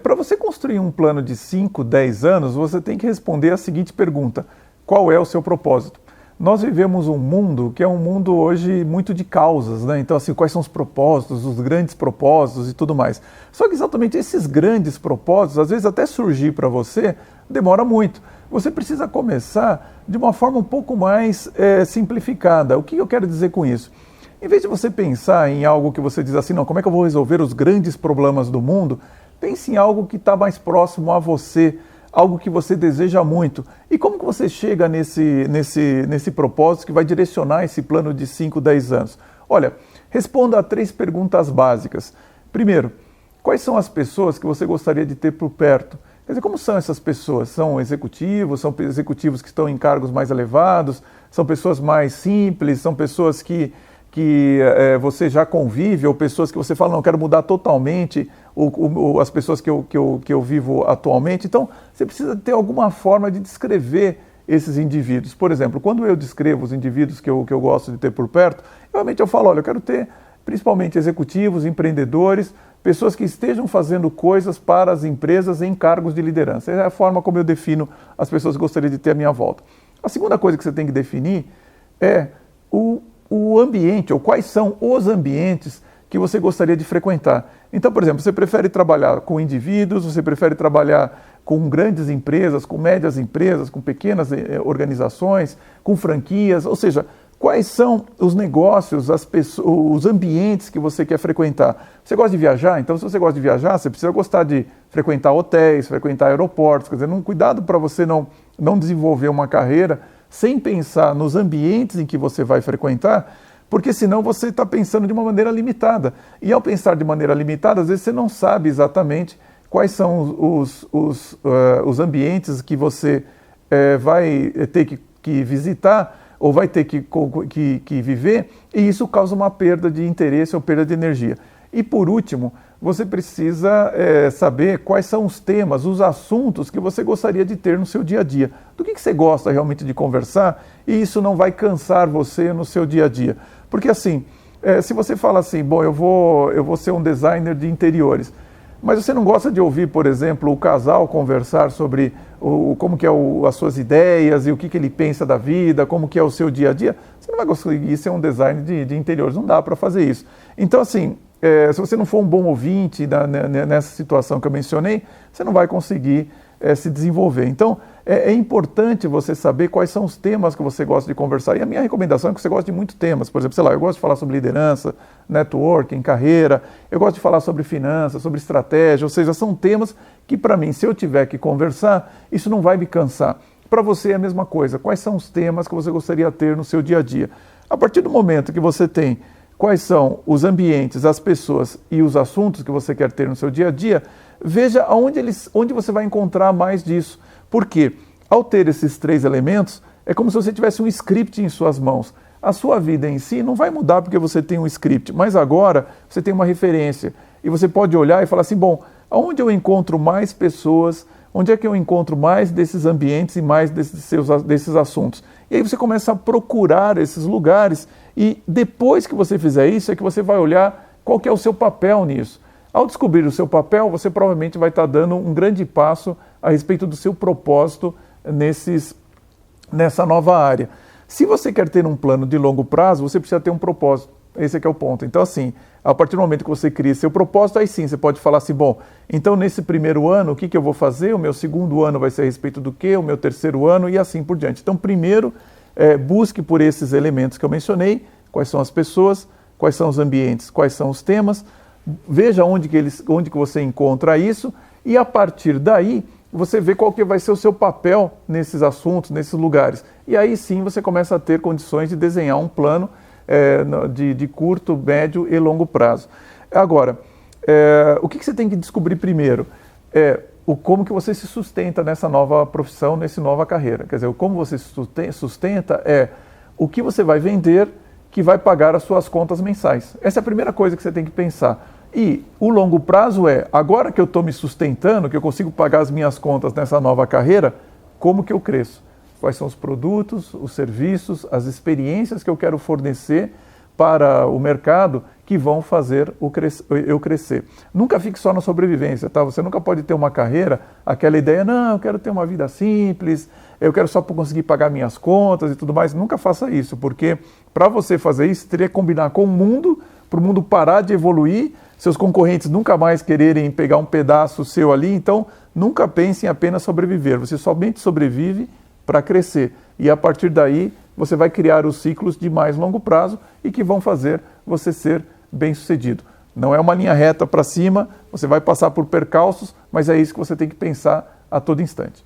Para você construir um plano de 5, 10 anos, você tem que responder a seguinte pergunta: qual é o seu propósito? Nós vivemos um mundo que é um mundo hoje muito de causas, né? Então, assim, quais são os propósitos, os grandes propósitos e tudo mais. Só que exatamente esses grandes propósitos, às vezes até surgir para você, demora muito. Você precisa começar de uma forma um pouco mais simplificada. O que eu quero dizer com isso? Em vez de você pensar em algo que você diz assim, não, como é que eu vou resolver os grandes problemas do mundo? Pense em algo que está mais próximo a você, algo que você deseja muito. E como que você chega nesse propósito que vai direcionar esse plano de 5, 10 anos? Olha, responda a 3 perguntas básicas. Primeiro, quais são as pessoas que você gostaria de ter por perto? Quer dizer, como são essas pessoas? São executivos que estão em cargos mais elevados? São pessoas mais simples? São pessoas que você já convive, ou pessoas que você fala, não, eu quero mudar totalmente as pessoas que eu vivo atualmente? Então, você precisa ter alguma forma de descrever esses indivíduos. Por exemplo, quando eu descrevo os indivíduos que eu gosto de ter por perto, realmente eu falo, olha, eu quero ter principalmente executivos, empreendedores, pessoas que estejam fazendo coisas para as empresas em cargos de liderança. Essa é a forma como eu defino as pessoas que gostaria de ter à minha volta. A segunda coisa que você tem que definir é o ambiente, ou quais são os ambientes que você gostaria de frequentar. Então, por exemplo, você prefere trabalhar com indivíduos, você prefere trabalhar com grandes empresas, com médias empresas, com pequenas organizações, com franquias, ou seja, quais são os negócios, as pessoas, os ambientes que você quer frequentar? Você gosta de viajar? Então, se você gosta de viajar, você precisa gostar de frequentar hotéis, frequentar aeroportos, quer dizer, cuidado para você não desenvolver uma carreira sem pensar nos ambientes em que você vai frequentar, porque senão você está pensando de uma maneira limitada. E ao pensar de maneira limitada, às vezes você não sabe exatamente quais são os ambientes que você vai ter que visitar ou vai ter que viver, e isso causa uma perda de interesse ou perda de energia. E por último, você precisa saber quais são os temas, os assuntos que você gostaria de ter no seu dia a dia. Do que você gosta realmente de conversar, e isso não vai cansar você no seu dia a dia. Porque assim, se você fala assim, bom, eu vou ser um designer de interiores, mas você não gosta de ouvir, por exemplo, o casal conversar sobre como que é as suas ideias e o que ele pensa da vida, como que é o seu dia a dia, você não vai conseguir ser um designer de interiores, não dá para fazer isso. Então assim, se você não for um bom ouvinte nessa situação que eu mencionei, você não vai conseguir se desenvolver. Então, é importante você saber quais são os temas que você gosta de conversar. E a minha recomendação é que você goste de muitos temas. Por exemplo, sei lá, eu gosto de falar sobre liderança, networking, carreira, eu gosto de falar sobre finanças, sobre estratégia, ou seja, são temas que, para mim, se eu tiver que conversar, isso não vai me cansar. Para você é a mesma coisa. Quais são os temas que você gostaria de ter no seu dia a dia? A partir do momento que você tem quais são os ambientes, as pessoas e os assuntos que você quer ter no seu dia a dia, veja onde você vai encontrar mais disso. Porque, ao ter esses 3 elementos, é como se você tivesse um script em suas mãos. A sua vida em si não vai mudar porque você tem um script, mas agora você tem uma referência. E você pode olhar e falar assim, bom, aonde eu encontro mais pessoas, onde é que eu encontro mais desses ambientes e mais desses assuntos? E aí você começa a procurar esses lugares, e depois que você fizer isso, é que você vai olhar qual que é o seu papel nisso. Ao descobrir o seu papel, você provavelmente vai estar dando um grande passo a respeito do seu propósito nessa nova área. Se você quer ter um plano de longo prazo, você precisa ter um propósito. Esse é que é o ponto. Então, assim, a partir do momento que você cria seu propósito, aí sim, você pode falar assim, bom, então nesse primeiro ano, o que eu vou fazer? O meu segundo ano vai ser a respeito do quê? O meu terceiro ano e assim por diante. Então, primeiro, busque por esses elementos que eu mencionei, quais são as pessoas, quais são os ambientes, quais são os temas, veja onde que você encontra isso, e a partir daí, você vê qual que vai ser o seu papel nesses assuntos, nesses lugares. E aí sim você começa a ter condições de desenhar um plano de curto, médio e longo prazo. Agora, o que você tem que descobrir primeiro? Como que você se sustenta nessa nova profissão, nessa nova carreira. Quer dizer, como você se sustenta o que você vai vender que vai pagar as suas contas mensais. Essa é a primeira coisa que você tem que pensar. E o longo prazo agora que eu estou me sustentando, que eu consigo pagar as minhas contas nessa nova carreira, como que eu cresço? Quais são os produtos, os serviços, as experiências que eu quero fornecer para o mercado que vão fazer eu crescer. Nunca fique só na sobrevivência, tá? Você nunca pode ter uma carreira, aquela ideia, não, eu quero ter uma vida simples, eu quero só conseguir pagar minhas contas e tudo mais. Nunca faça isso, porque para você fazer isso, teria que combinar com o mundo, para o mundo parar de evoluir, seus concorrentes nunca mais quererem pegar um pedaço seu ali. Então, nunca pense em apenas sobreviver. Você somente sobrevive para crescer. E a partir daí, você vai criar os ciclos de mais longo prazo e que vão fazer você ser bem-sucedido. Não é uma linha reta para cima, você vai passar por percalços, mas é isso que você tem que pensar a todo instante.